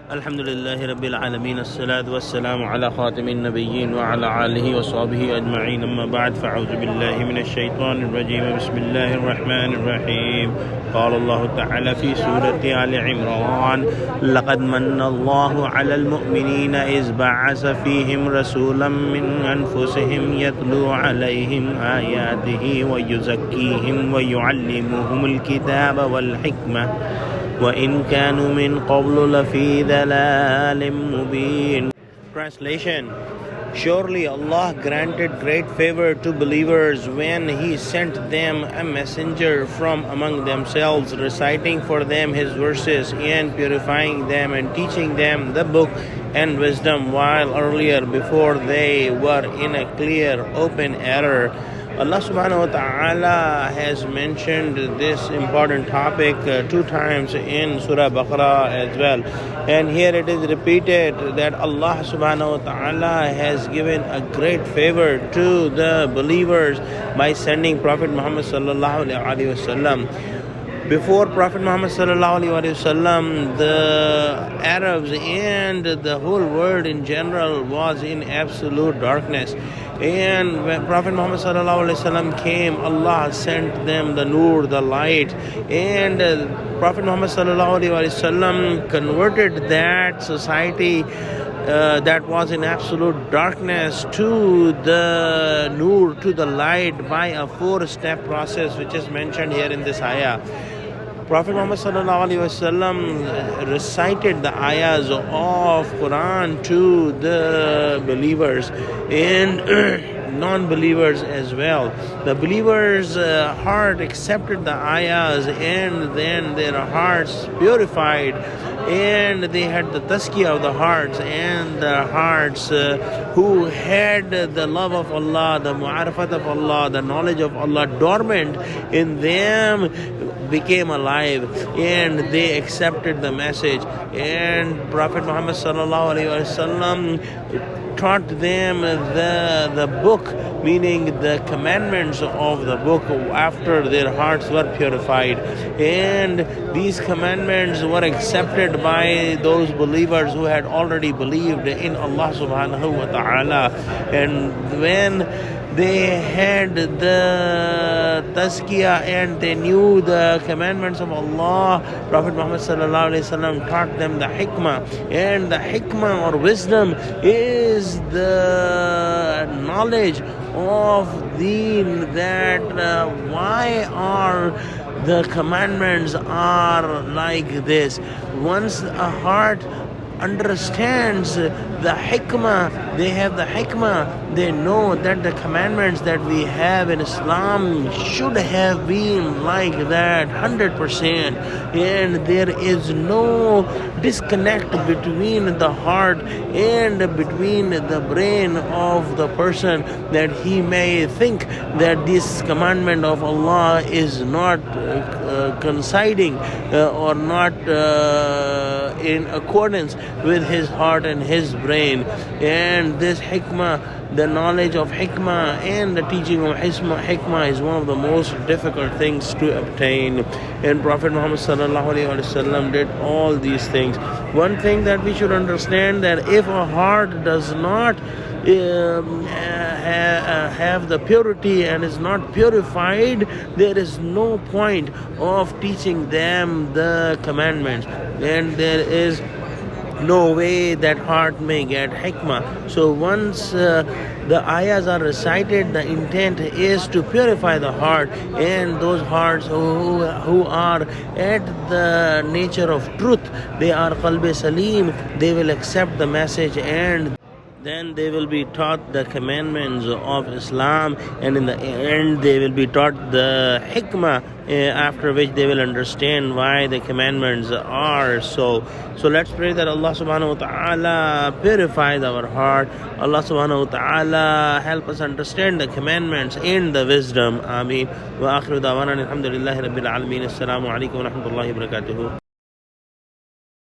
Alhamdulillahi Rabbil Alameen, as-salatu was-salamu ala khatimin nabiyyin wa ala alihi wa sahbihi ajma'in, amma ba'd, fa'udhu billahi minash shaitanir rajim, bismillahir rahmanir rahim. Qala Allah ta'ala fi Surah Al-E-Imran, laqad manna Allahu 'alal mu'minina iz ba'asa fihim rasulan min anfusihim yatlu 'alayhim ayatihi wa yuzakkihim wa yu'allimuhumul kitaba wal hikmah وَإِنْ كَانُوا مِنْ قَبْلُ لَفِي ضَلَالٍ مُبِينٍ. Translation: Surely Allah granted great favor to believers when He sent them a messenger from among themselves, reciting for them His verses and purifying them and teaching them the book and wisdom, while earlier before they were in a clear open error. Allah subhanahu wa ta'ala has mentioned this important topic two times in Surah Baqarah as well. And here it is repeated that Allah subhanahu wa ta'ala has given a great favor to the believers by sending Prophet Muhammad sallallahu alaihi wasallam. Before Prophet Muhammad sallallahu alaihi wasallam, the Arabs and the whole world in general was in absolute darkness. And when Prophet Muhammad sallallahu alaihi wasallam came, Allah sent them the nur, the light, and Prophet Muhammad sallallahu alaihi wasallam converted that society that was in absolute darkness to the nur, to the light, by a four-step process which is mentioned here in this ayah. Prophet Muhammad sallallahu alaihi wasallam recited the ayahs of Quran to the believers and non-believers as well. The believers' heart accepted the ayahs, and then their hearts purified, and they had the tazkiyah of the hearts, and the hearts who had the love of Allah, the mu'arafat of Allah, the knowledge of Allah dormant in them, became alive, and they accepted the message. And Prophet Muhammad sallallahu alaihi wasallam taught them the book, meaning the commandments of the book, after their hearts were purified. And these commandments were accepted by those believers who had already believed in Allah subhanahu wa ta'ala. And when they had the tazkiyah and they knew the commandments of Allah, Prophet Muhammad sallallahu alaihi wasallam taught them the hikmah. And the hikmah or wisdom is the knowledge of deen, that why are the commandments are like this. Once a heart understands the hikmah, they have the hikmah, they know that the commandments that we have in Islam should have been like that 100%, and there is no disconnect between the heart and between the brain of the person, that he may think that this commandment of Allah is not coinciding or not in accordance with his heart and his brain. And this hikmah, the knowledge of hikmah and the teaching of hikmah is one of the most difficult things to obtain. And Prophet Muhammad sallallahu alaihi wasallam did all these things. One thing that we should understand, that if a heart does not have the purity and is not purified, there is no point of teaching them the commandments, and there is no way that heart may get hikmah. So once the ayahs are recited, the intent is to purify the heart, and those hearts who are at the nature of truth, they are qalbi salim, they will accept the message, and then they will be taught the commandments of Islam, and in the end they will be taught the hikmah, after which they will understand why the commandments are so. So let's pray that Allah subhanahu wa ta'ala purifies our heart. Allah subhanahu wa ta'ala help us understand the commandments and the wisdom. Ameen. Wa akhiru da'wana alhamdulillahi rabbil alameen. Assalamu alaikum wa rahmatullahi wa barakatuhu.